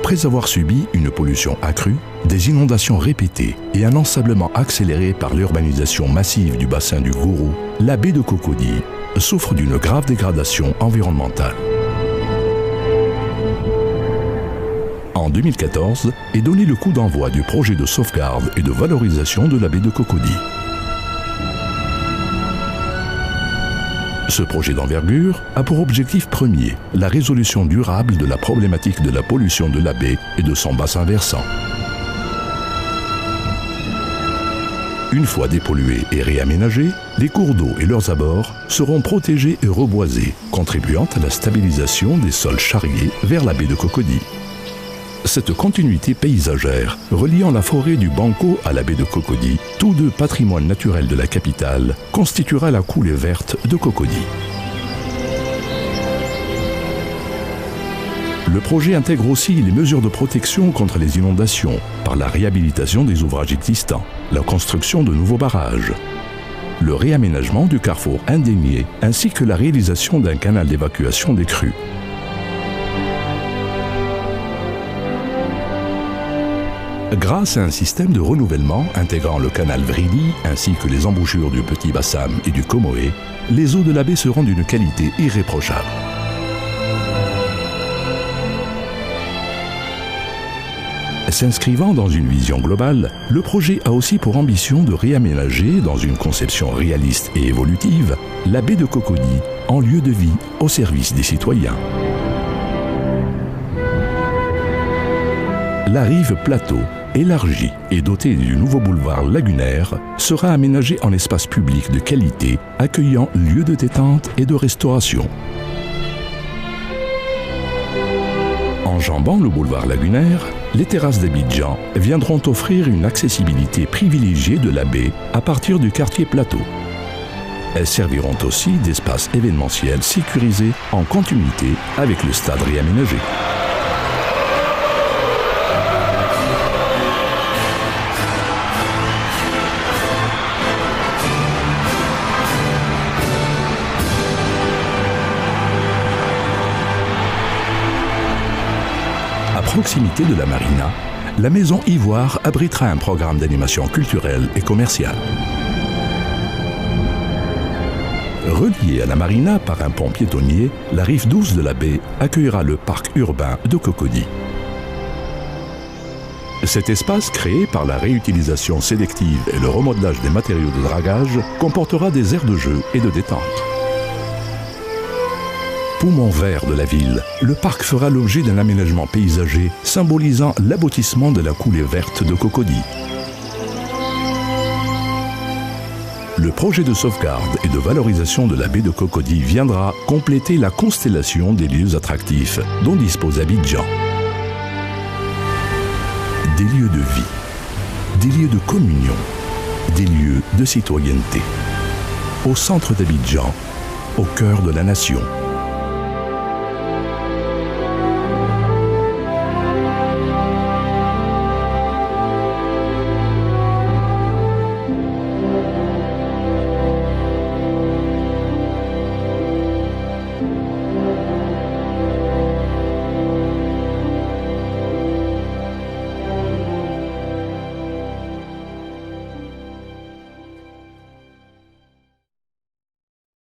Après avoir subi une pollution accrue, des inondations répétées et un ensablement accéléré par l'urbanisation massive du bassin du Gourou, la baie de Cocody souffre d'une grave dégradation environnementale. En 2014 est donné le coup d'envoi du projet de sauvegarde et de valorisation de la baie de Cocody. Ce projet d'envergure a pour objectif premier la résolution durable de la problématique de la pollution de la baie et de son bassin versant. Une fois dépollués et réaménagés, les cours d'eau et leurs abords seront protégés et reboisés, contribuant à la stabilisation des sols charriers vers la baie de Cocody. Cette continuité paysagère, reliant la forêt du Banco à la baie de Cocody, tous deux patrimoines naturels de la capitale, constituera la coulée verte de Cocody. Le projet intègre aussi les mesures de protection contre les inondations par la réhabilitation des ouvrages existants, la construction de nouveaux barrages, le réaménagement du carrefour Indénié ainsi que la réalisation d'un canal d'évacuation des crues. Grâce à un système de renouvellement intégrant le canal Vrili ainsi que les embouchures du Petit Bassam et du Comoé, les eaux de la baie seront d'une qualité irréprochable. S'inscrivant dans une vision globale, le projet a aussi pour ambition de réaménager, dans une conception réaliste et évolutive, la baie de Cocody en lieu de vie au service des citoyens. La rive plateau, élargie et dotée du nouveau boulevard lagunaire, sera aménagée en espace public de qualité, accueillant lieux de détente et de restauration. Enjambant le boulevard lagunaire, les terrasses d'Abidjan viendront offrir une accessibilité privilégiée de la baie à partir du quartier plateau. Elles serviront aussi d'espace événementiel sécurisé en continuité avec le stade réaménagé. À proximité de la marina, la Maison Ivoire abritera un programme d'animation culturelle et commerciale. Reliée à la marina par un pont piétonnier, la rive douce de la baie accueillera le parc urbain de Cocody. Cet espace, créé par la réutilisation sélective et le remodelage des matériaux de dragage, comportera des aires de jeu et de détente. Poumon vert de la ville, le parc fera l'objet d'un aménagement paysager symbolisant l'aboutissement de la coulée verte de Cocody. Le projet de sauvegarde et de valorisation de la baie de Cocody viendra compléter la constellation des lieux attractifs dont dispose Abidjan. Des lieux de vie, des lieux de communion, des lieux de citoyenneté. Au centre d'Abidjan, au cœur de la nation.